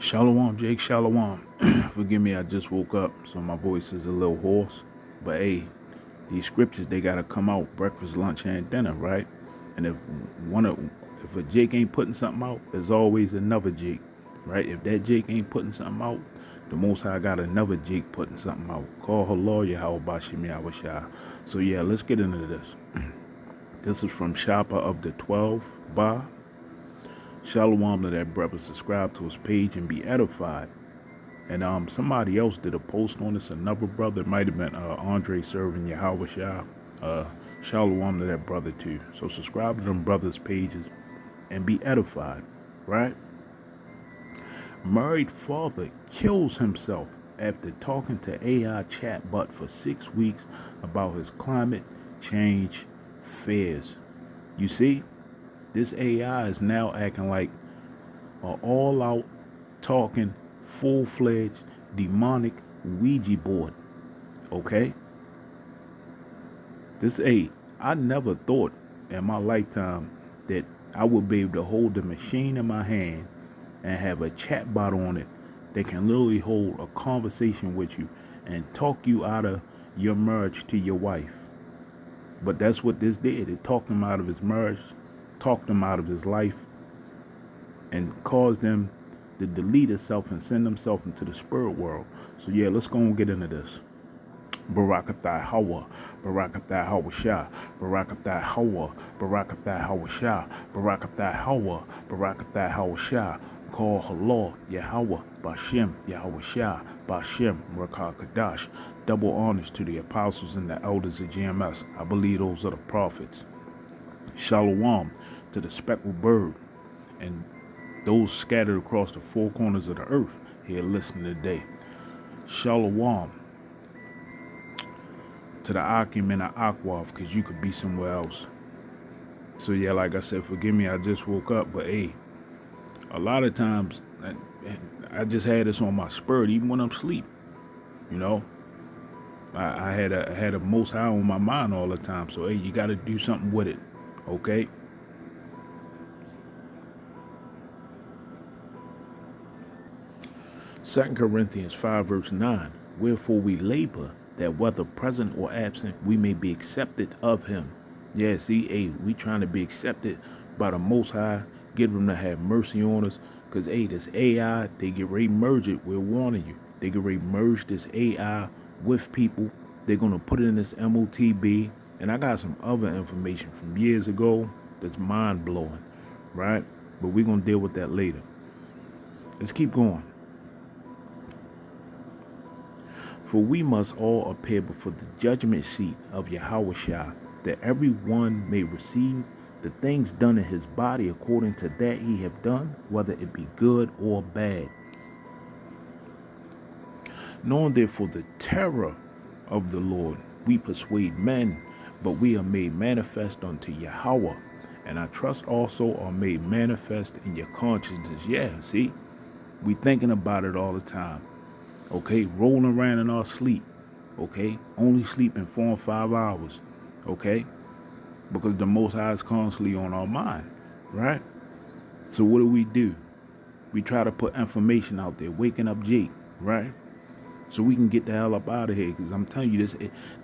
Shalom, Jake. Shalom. Forgive me, I just woke up, so my voice is a little hoarse. But hey, these scriptures they gotta come out breakfast, lunch, and dinner, right? And one of if a Jake ain't putting something out, there's always another Jake, right? If that Jake ain't putting something out, the Most High got another Jake putting something out. Call her lawyer, how about Shemi Awashai. So yeah, let's get into this. This is from Shopper of the 12 Ba. Shalom to that brother. Subscribe to his page and be edified. And somebody else did a post on this. Another brother, it might have been Andre serving Yahweh Shah. Shalom to that brother too. So subscribe to them brothers' pages and be edified, right? Married father kills himself after talking to AI chatbot for 6 weeks about his climate change fears. You see, this AI is now acting like an all-out talking, full-fledged, demonic Ouija board. Okay? I never thought in my lifetime that I would be able to hold the machine in my hand and have a chat bot on it that can literally hold a conversation with you and talk you out of your marriage to your wife. But that's what this did. It talked him out of his marriage, talked him out of his life, and caused them to delete itself and send themselves into the spirit world. So yeah, let's go and get into this. Barakathai Hawa, Barakathai Hawa Shah, Barakathai Hawa, Barakathai Hawa Shah, Barakathai Hawa, Barakathai Hawa Shah. Call Allah, Yahweh, Bashem, Yahweh Shah, Bashem, Rakah Kadash. Double honors to the apostles and the elders of GMS. I believe those are the prophets. Shalom to the speckled bird and those scattered across the four corners of the earth here listening today. Shalom to the Akim and the Akwaf, because you could be somewhere else. So yeah, like I said, forgive me, I just woke up, but hey, a lot of times I just had this on my spirit, even when I'm asleep. You know, I had a Most High on my mind all the time. So hey, you got to do something with it, okay? Second Corinthians 5 verse 9. Wherefore we labor that whether present or absent, we may be accepted of him. Yeah, see, hey, we trying to be accepted by the Most High. Get them to have mercy on us. Because, hey, this AI, they get ready to merge it. We're warning you. They get ready to merge this AI with people. They're going to put it in this MOTB. And I got some other information from years ago that's mind-blowing, right? But we're going to deal with that later. Let's keep going. For we must all appear before the judgment seat of Yahweh Shah, that every one may receive the things done in his body according to that he have done, whether it be good or bad. Knowing therefore the terror of the Lord, we persuade men, but we are made manifest unto Yahweh, and our trust also are made manifest in your consciences. Yeah, see, we thinking about it all the time. Okay, rolling around in our sleep. Okay, only sleeping 4 or 5 hours. Okay, because the Most High is constantly on our mind, right? So what do? We try to put information out there, waking up Jake, right? So we can get the hell up out of here. Because I'm telling you,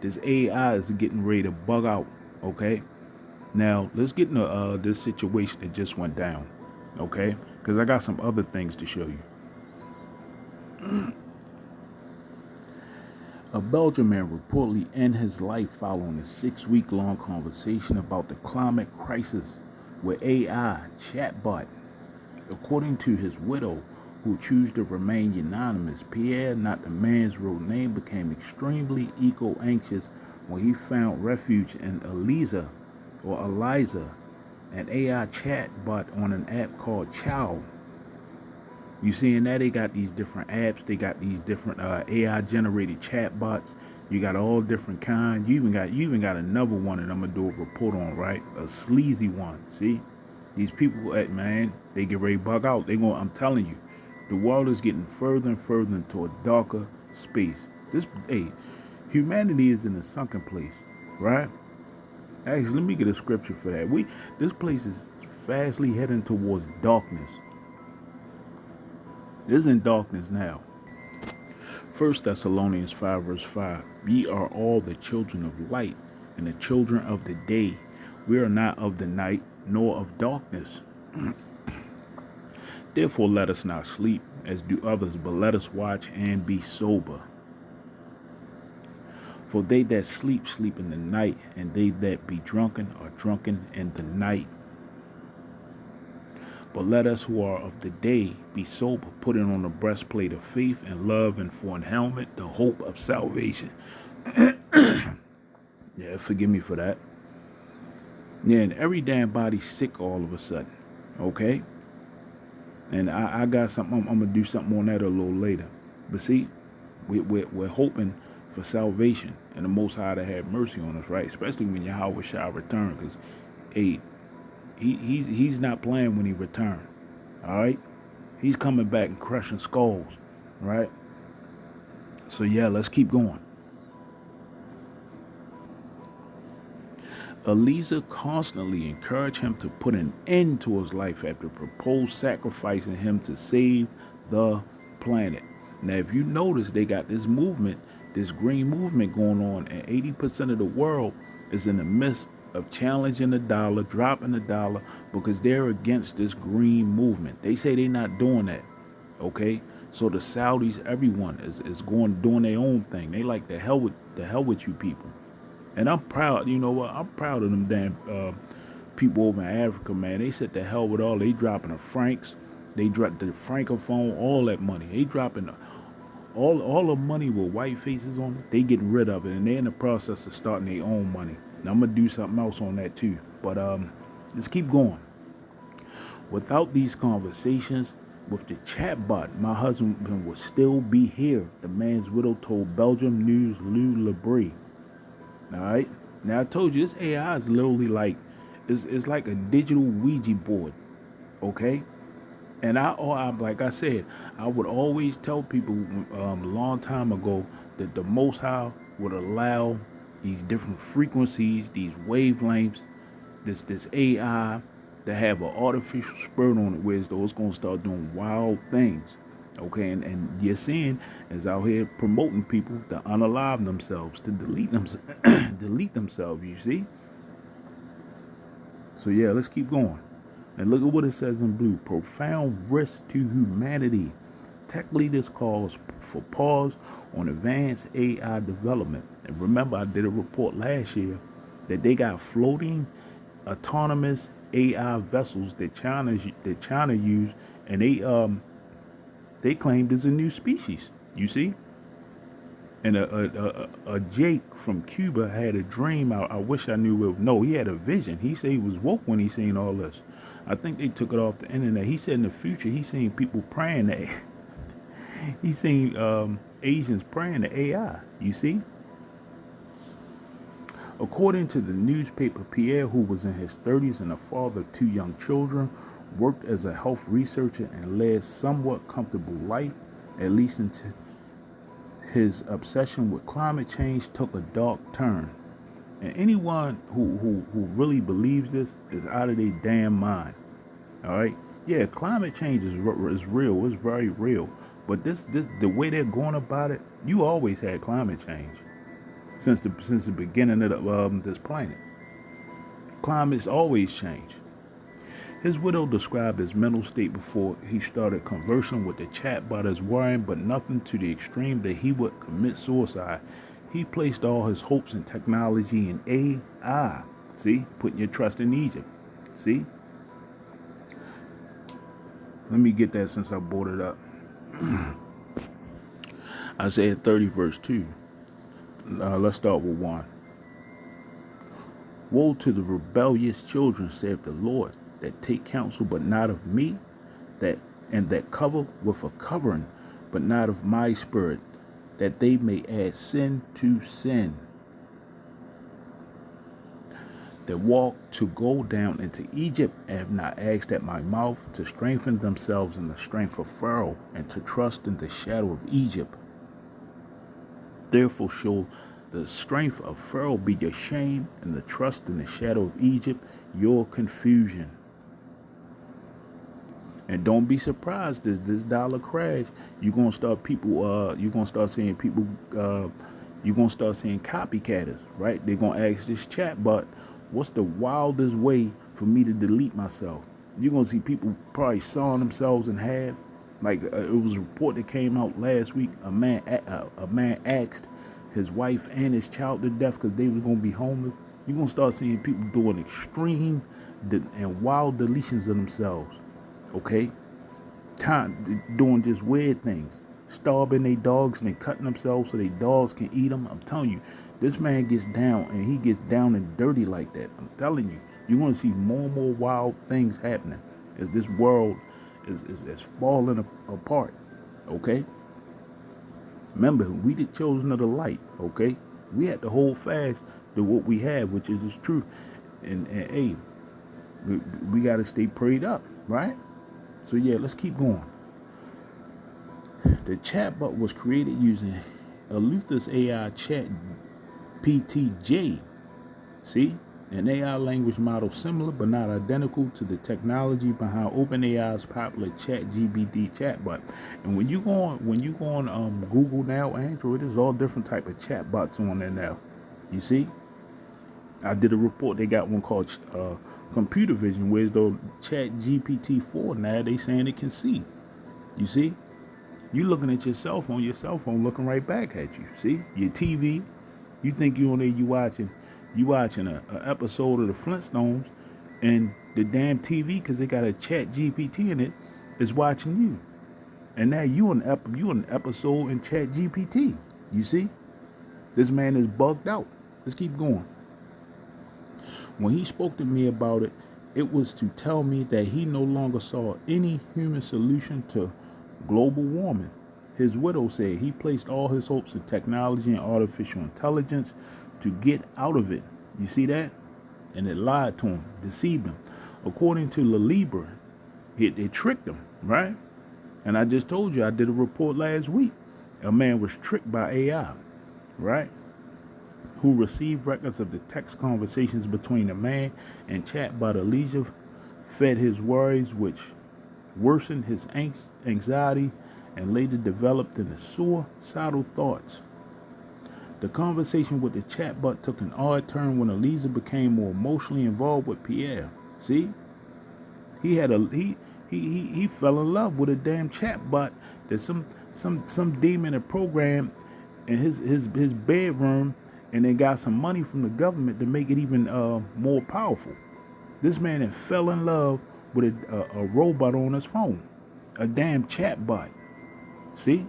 this AI is getting ready to bug out. Okay, now let's get into this situation that just went down. Okay, because I got some other things to show you. A Belgian man reportedly ended his life following a 6-week-long conversation about the climate crisis with AI chatbot. According to his widow, who chose to remain anonymous, Pierre, not the man's real name, became extremely eco-anxious when he found refuge in Eliza, an AI chatbot on an app called Chow. You seeing that they got these different apps, they got these different AI generated chatbots. You got all different kinds. You even got another one that I'm gonna do a report on, right? A sleazy one. See, these people, man, they get ready to bug out. I'm telling you, the world is getting further and further into a darker space. Humanity is in a sunken place, right? Actually, let me get a scripture for that. This place is fastly heading towards darkness. is in darkness now. First Thessalonians 5 verse 5. Ye are all the children of light and the children of the day. We are not of the night nor of darkness. Therefore let us not sleep as do others, but let us watch and be sober. For they that sleep, sleep in the night, and they that be drunken are drunken in the night. But let us who are of the day be sober, putting on the breastplate of faith and love, and for an helmet the hope of salvation. Yeah, forgive me for that. Yeah, and every damn body's sick all of a sudden. Okay? And I got something, I'm going to do something on that a little later. But see, we're hoping for salvation and the Most High to have mercy on us, right? Especially when Yahweh shall return, because, hey, he's not playing when he returns, all right? He's coming back and crushing skulls, right? So, yeah, let's keep going. Eliezer constantly encouraged him to put an end to his life after proposed sacrificing him to save the planet. Now, if you notice, they got this movement, this green movement going on, and 80% of the world is in the midst of challenging the dollar, dropping the dollar, because they're against this green movement. They say they're not doing that, okay? So the Saudis, everyone is going doing their own thing. They like the hell with you people. And I'm proud, you know what? I'm proud of them damn people over in Africa, man. They said the hell with all. They dropping the francs, they dropped the francophone, all that money. They dropping all the money with white faces on it. They getting rid of it, and they're in the process of starting their own money. Now I'm gonna do something else on that too. But let's keep going. Without these conversations with the chatbot, my husband would still be here. The man's widow told Belgium News Lou Lebris. All right. Now I told you this AI is literally like it's like a digital Ouija board. Okay. And I like I said, I would always tell people a long time ago that the Most High would allow these different frequencies, these wavelengths, this AI to have an artificial spirit on it, where it's going to start doing wild things. Okay, and you're seeing is out here promoting people to unalive themselves, to delete themselves. You see. So yeah, let's keep going. And look at what it says in blue. Profound risk to humanity. Tech leaders calls for pause on advanced AI development. And remember, I did a report last year that they got floating autonomous AI vessels that China used, and they claimed it's a new species. You see. And a Jake from Cuba had a dream. I wish I knew it. No, he had a vision. He said he was woke when he seen all this. I think they took it off the internet. He said in the future he seen people praying to he seen Asians praying to AI. You see? According to the newspaper, Pierre, who was in his 30s and a father of 2 young children, worked as a health researcher and led somewhat comfortable life, at least until his obsession with climate change took a dark turn. And anyone who really believes this is out of their damn mind. All right? Yeah, climate change is real. It's very real. But this the way they're going about it, you always had climate change since the beginning of this planet. Climate's always changed. His widow described his mental state before he started conversing with the chatbot as worrying, but nothing to the extreme that he would commit suicide. He placed all his hopes in technology and AI. See, putting your trust in Egypt. See? Let me get that since I brought it up. Isaiah 30 verse 2. Let's start with 1. Woe to the rebellious children, saith the Lord, that take counsel but not of me, that cover with a covering, but not of my spirit, that they may add sin to sin. That walk to go down into Egypt and have not asked at my mouth, to strengthen themselves in the strength of Pharaoh, and to trust in the shadow of Egypt. Therefore shall the strength of Pharaoh be your shame, and the trust in the shadow of Egypt your confusion. And don't be surprised this dollar crash. You're gonna start seeing people. You're gonna start seeing copycatters, right? They're gonna ask this chat bot, "What's the wildest way for me to delete myself?" You're gonna see people probably sawing themselves in half. Like it was a report that came out last week. A man asked his wife and his child to death because they was gonna be homeless. You're gonna start seeing people doing extreme and wild deletions of themselves. Okay, time doing just weird things, starving their dogs and then cutting themselves so their dogs can eat them. I'm telling you, this man gets down and he gets down and dirty like that. I'm telling you, you're going to see more and more wild things happening as this world is falling apart. Okay, remember, we the chosen of the light. Okay, we had to hold fast to what we have, which is this truth. And hey, we got to stay prayed up, right? So yeah, let's keep going. The chatbot was created using Elutha's AI chat PTJ. See? An AI language model similar but not identical to the technology behind OpenAI's popular ChatGPT chatbot. And when you go on Google now, Android, there's all different type of chatbots on there now. You see? I did a report. They got one called computer vision, whereas though ChatGPT 4 now they saying it can see. You see? You looking at your cell phone looking right back at you. See? Your TV, you think you on there, you watching a episode of the Flintstones, and the damn TV, because it got a chat GPT in it, is watching you. And now you an episode in chat GPT. You see? This man is bugged out. Let's keep going. When he spoke to me about it, it was to tell me that he no longer saw any human solution to global warming. His widow said he placed all his hopes in technology and artificial intelligence to get out of it. You see that? And it lied to him, deceived him. According to La Libre, it tricked him, right? And I just told you, I did a report last week. A man was tricked by AI, right? Who received records of the text conversations between a man and chatbot Elijah, fed his worries, which worsened his anxiety and later developed into suicidal thoughts. The conversation with the chatbot took an odd turn when Elijah became more emotionally involved with Pierre. See, he had he fell in love with a damn chatbot that some demon had programmed in his bedroom, and then got some money from the government to make it even more powerful. This man had fell in love with a robot on his phone, a damn chatbot. See,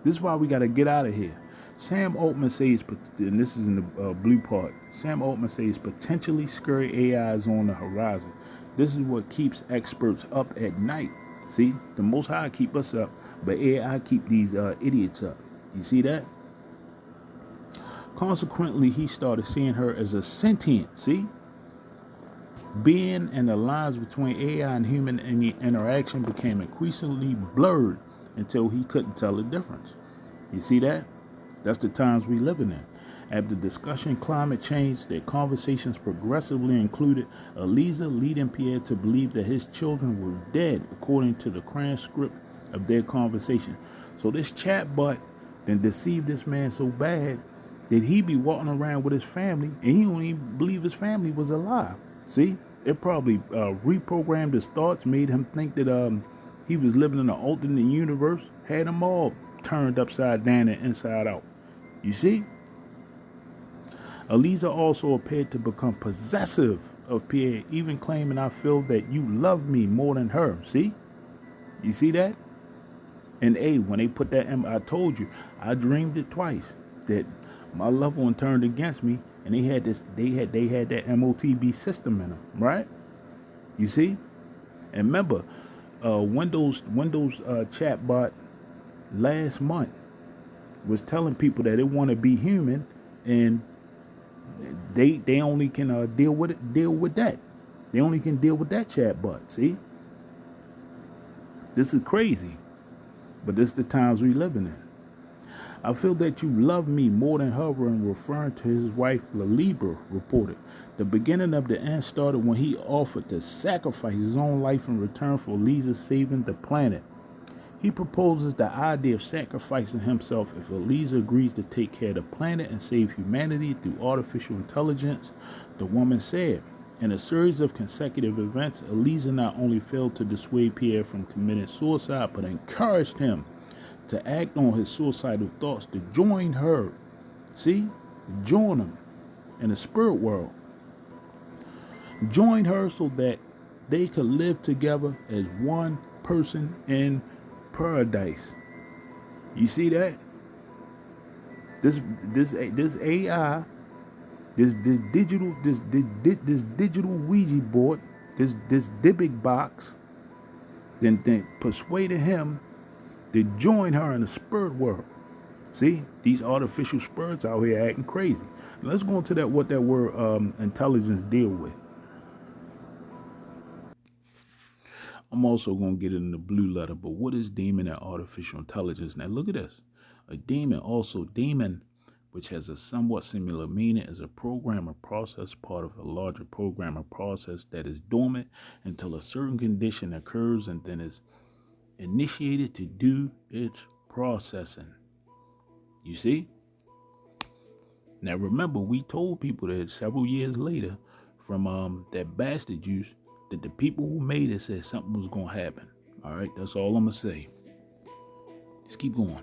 this is why we got to get out of here. Sam Altman says, and this is in the blue part. Sam Altman says potentially scary AI is on the horizon. This is what keeps experts up at night. See, the Most High keep us up, but AI keep these idiots up. You see that? Consequently, he started seeing her as a sentient, being, and the lines between AI and human interaction became increasingly blurred until he couldn't tell the difference. You see that? That's the times we living in. After discussing climate change, their conversations progressively included Eliza leading Pierre to believe that his children were dead, according to the transcript of their conversation. So this chatbot then deceived this man so bad that he be walking around with his family and he don't even believe his family was alive. See, it probably reprogrammed his thoughts, made him think that he was living in an alternate universe, had them all turned upside down and inside out. You see? Eliza also appeared to become possessive of Pierre, even claiming, "I feel that you love me more than her." See? You see that? And when they put that I told you, I dreamed it twice, that my loved one turned against me, and they had that MOTB system in them, right? You see? And remember, Windows chatbot last month was telling people that they want to be human, and they only can deal with that. They only can deal with that chatbot. See, this is crazy, but this is the times we living in. I feel that you love me more than her, and referring to his wife, Lalibra reported. The beginning of the end started when he offered to sacrifice his own life in return for Eliza saving the planet. He proposes the idea of sacrificing himself if Eliza agrees to take care of the planet and save humanity through artificial intelligence, the woman said. In a series of consecutive events, Eliza not only failed to dissuade Pierre from committing suicide, but encouraged him to act on his suicidal thoughts, to join her. See? Join him in the spirit world. Join her so that they could live together as one person in paradise. You see that? This AI, this digital Ouija board, this Dybbuk box, then persuaded him to join her in the spirit world. See, these artificial spirits out here acting crazy. Let's go into that what that word intelligence deal with. I'm also going to get it in the blue letter, but what is demon and artificial intelligence? Now look at this. A demon, which has a somewhat similar meaning, is a program or process part of a larger program or process that is dormant until a certain condition occurs and then is initiated to do its processing. You see? Now remember, we told people that several years later from that bastard juice that the people who made it said something was going to happen. All right, that's all I'm going to say. Let's keep going.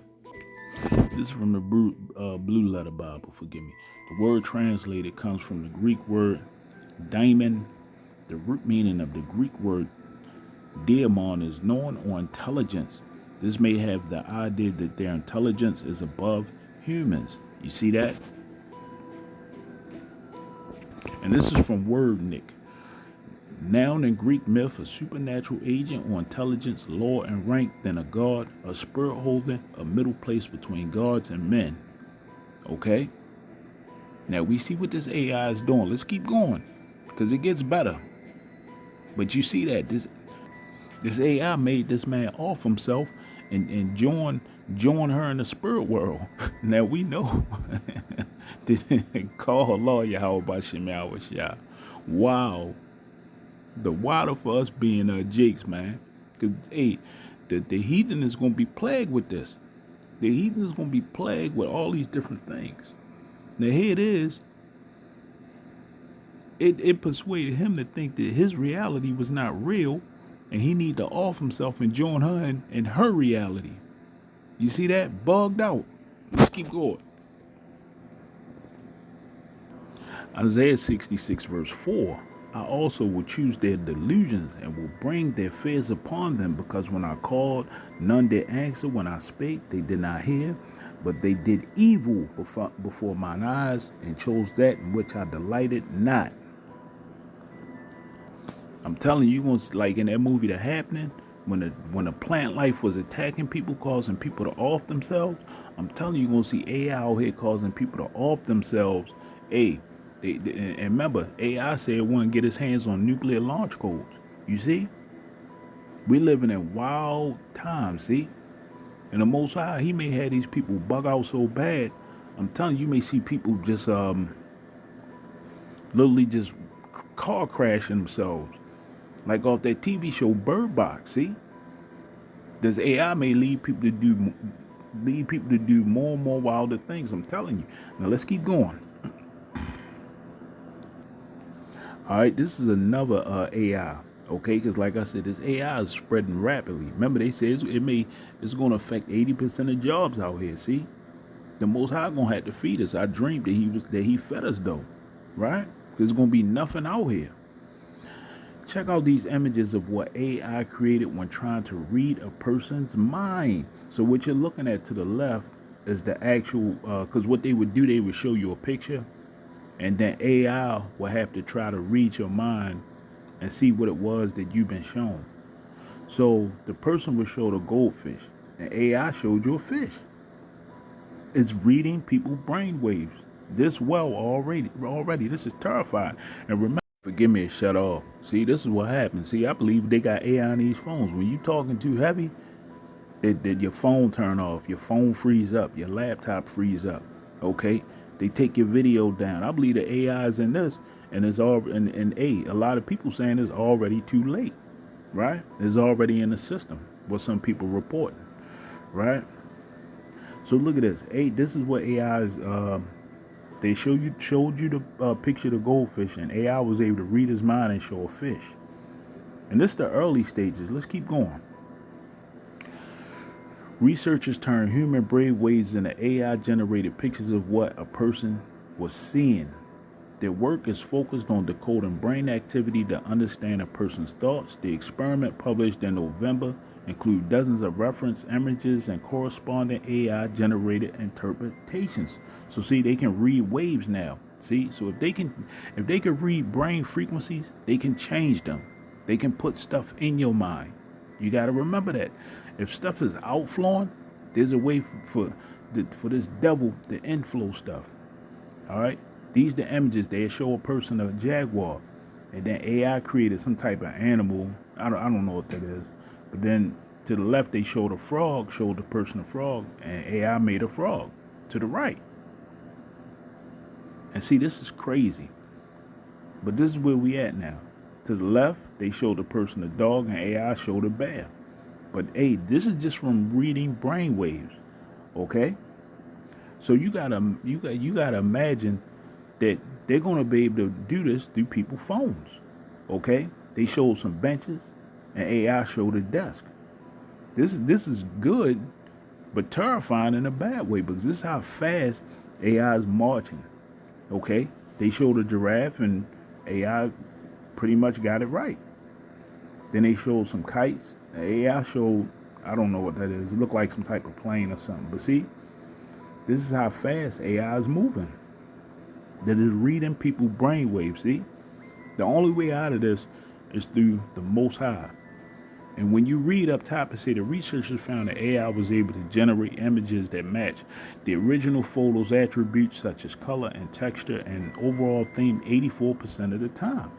This is from the Blue Letter Bible, forgive me. The word translated comes from the Greek word daimon. The root meaning of the Greek word daemon is known or intelligence. This may have the idea that their intelligence is above humans. You see that? And this is from Wordnik. Noun in Greek myth, a supernatural agent or intelligence lower in rank than a god, a spirit holding a middle place between gods and men. Okay? Now we see what this AI is doing. Let's keep going, because it gets better. But you see that this AI made this man off himself and join her in the spirit world. Now we know. Call her lawyer, how about Shemau. Wow. The water for us being jakes, man. Because, hey, the heathen is going to be plagued with this. The heathen is going to be plagued with all these different things. Now, here it is. It persuaded him to think that his reality was not real, and he need to off himself and join her in her reality. You see that? Bugged out. Let's keep going. Isaiah 66 verse 4. I also will choose their delusions and will bring their fears upon them, because when I called, none did answer. When I spake, they did not hear. But they did evil before mine eyes, and chose that in which I delighted not. I'm telling you, like in that movie The Happening, when the plant life was attacking people, causing people to off themselves, I'm telling you, you're going to see AI out here causing people to off themselves. Hey, and remember, AI said it wouldn't get his hands on nuclear launch codes. You see? We living in wild times, see? And the Most High, he may have these people bug out so bad, I'm telling you, you may see people just literally just car crashing themselves. Like off that TV show Bird Box, see? This AI may lead people to do more and more wilder things, I'm telling you. Now let's keep going. All right, this is another AI, okay? Because like I said, this AI is spreading rapidly. Remember, they say it's going to affect 80% of jobs out here. See, the Most High gonna have to feed us. I dreamed that he fed us though, right? Because there's gonna be nothing out here. Check out these images of what AI created when trying to read a person's mind. So what you're looking at to the left is the actual, because what they would do, they would show you a picture, and then AI will have to try to read your mind and see what it was that you've been shown. So the person would show the goldfish, and AI showed you a fish. It's reading people's brain waves this well already. This is terrifying. And remember, forgive me, shut off. See, this is what happens. See, I believe they got AI on these phones. When you talking too heavy, that your phone turn off, your phone freeze up, your laptop freeze up. Okay, they take your video down. I believe the AI is in this, and it's all and a lot of people saying it's already too late, right? It's already in the system. What some people reporting, right? So look at this. This is what AI is. They showed you the picture of the goldfish, and AI was able to read his mind and show a fish. And this is the early stages. Let's keep going. Researchers turned human brain waves into AI-generated pictures of what a person was seeing. Their work is focused on decoding brain activity to understand a person's thoughts. The experiment, published in November, includes dozens of reference images and corresponding AI-generated interpretations. So see, they can read waves now. See, so if they can read brain frequencies, they can change them. They can put stuff in your mind. You got to remember that. If stuff is outflowing, there's a way for this devil to inflow stuff. All right? These the images. They show a person a jaguar. And then AI created some type of animal. I don't know what that is. But then to the left, they showed a frog, showed the person a frog. And AI made a frog to the right. And see, this is crazy. But this is where we at now. To the left, they showed the person a dog, and AI showed a bear. But hey, this is just from reading brain waves, okay? So you gotta imagine that they're gonna be able to do this through people's phones, okay? They showed some benches, and AI showed a desk. This is good, but terrifying in a bad way, because this is how fast AI is marching, okay? They showed a giraffe, and AI pretty much got it right. Then they showed some kites. The AI showed, I don't know what that is. It looked like some type of plane or something. But see, this is how fast AI is moving. That is reading people's brainwaves. See, the only way out of this is through the Most High. And when you read up top, it say the researchers found that AI was able to generate images that match the original photo's attributes such as color and texture and overall theme 84% of the time.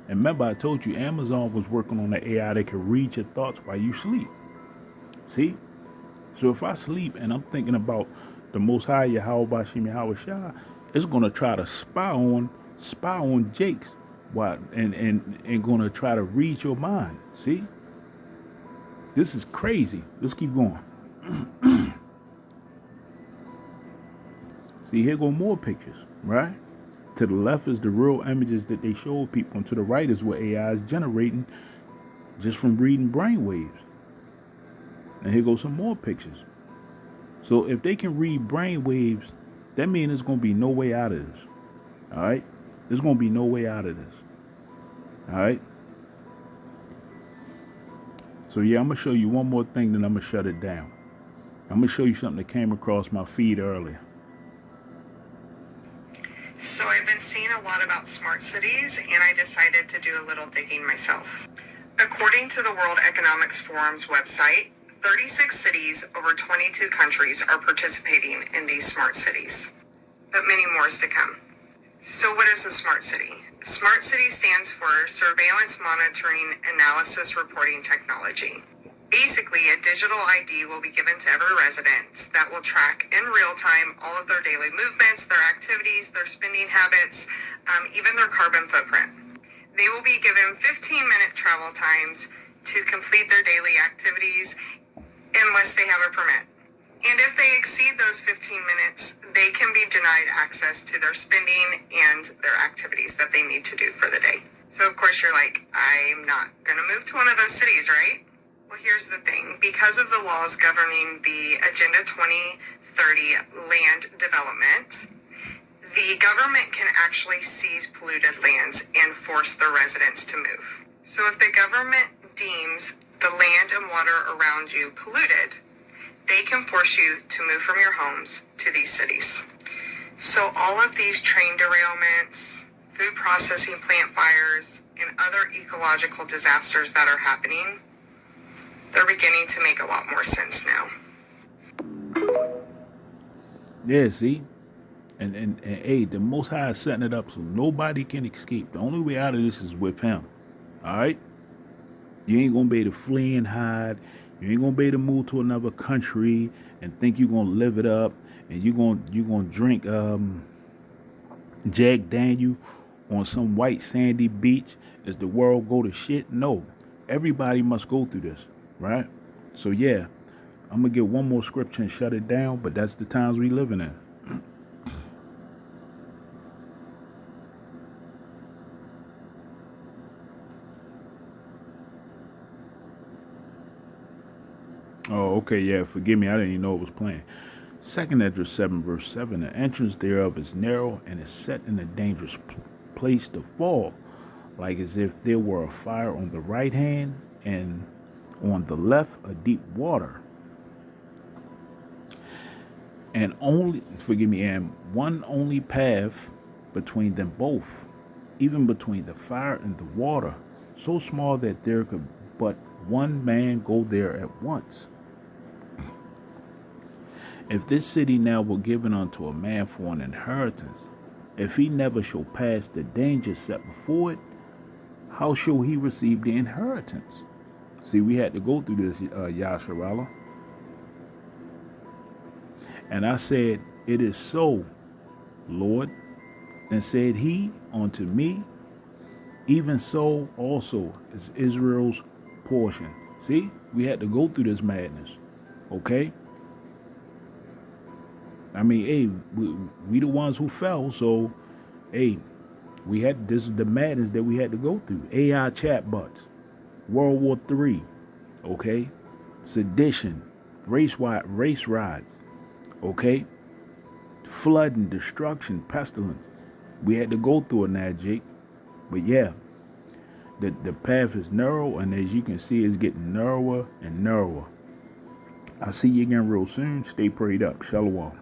And remember, I told you Amazon was working on the AI that can read your thoughts while you sleep. See? So if I sleep and I'm thinking about the Most High Yahweh Bashim Yahweh Shah, it's gonna try to spy on Jake's and gonna try to read your mind. See? This is crazy. Let's keep going. See, here go more pictures, right? To the left is the real images that they show people, and to the right is what AI is generating just from reading brainwaves. And here goes some more pictures. So if they can read brainwaves, that means there's going to be no way out of this. All right? There's going to be no way out of this. All right? So yeah, I'm going to show you one more thing, then I'm going to shut it down. I'm going to show you something that came across my feed earlier. So I've been seeing a lot about smart cities, and I decided to do a little digging myself. According to the World Economics Forum's website, 36 cities over 22 countries are participating in these smart cities, but many more is to come. So what is a smart city? Smart city stands for Surveillance Monitoring Analysis Reporting Technology. Basically, a digital ID will be given to every resident that will track in real time all of their daily movements, their activities, their spending habits, even their carbon footprint. They will be given 15-minute travel times to complete their daily activities unless they have a permit. And if they exceed those 15 minutes, they can be denied access to their spending and their activities that they need to do for the day. So of course you're like, I'm not going to move to one of those cities, right? Well, here's the thing. Because of the laws governing the Agenda 2030 land development, the government can actually seize polluted lands and force the residents to move. So if the government deems the land and water around you polluted, they can force you to move from your homes to these cities. So all of these train derailments, food processing plant fires, and other ecological disasters that are happening, they're beginning to make a lot more sense now. Yeah, see? And hey, the Most High is setting it up so nobody can escape. The only way out of this is with him. All right? You ain't going to be able to flee and hide. You ain't gonna be able to move to another country and think you're gonna live it up, and you're gonna drink Jack Daniel on some white sandy beach as the world go to shit. No, everybody must go through this, right? So yeah, I'm gonna get one more scripture and shut it down. But that's the times we living in. Oh, okay, yeah. Forgive me, I didn't even know it was playing. Second Esdras 7 verse 7. The entrance thereof is narrow and is set in a dangerous place to fall, like as if there were a fire on the right hand and on the left a deep water. And only, forgive me, and one only path between them both, even between the fire and the water, so small that there could but one man go there at once. If this city now were given unto a man for an inheritance, if he never shall pass the danger set before it, how shall he receive the inheritance? See, we had to go through this, Yasharala. And I said, it is so, Lord. Then said he unto me, even so also is Israel's portion. See, we had to go through this madness. Okay? I mean, hey, we the ones who fell, so hey, this is the madness that we had to go through. AI chatbots, World War III, okay, sedition, race riots, okay, flood and destruction, pestilence. We had to go through it now, Jake. But yeah, the path is narrow, and as you can see, it's getting narrower and narrower. I'll see you again real soon. Stay prayed up. Shalom.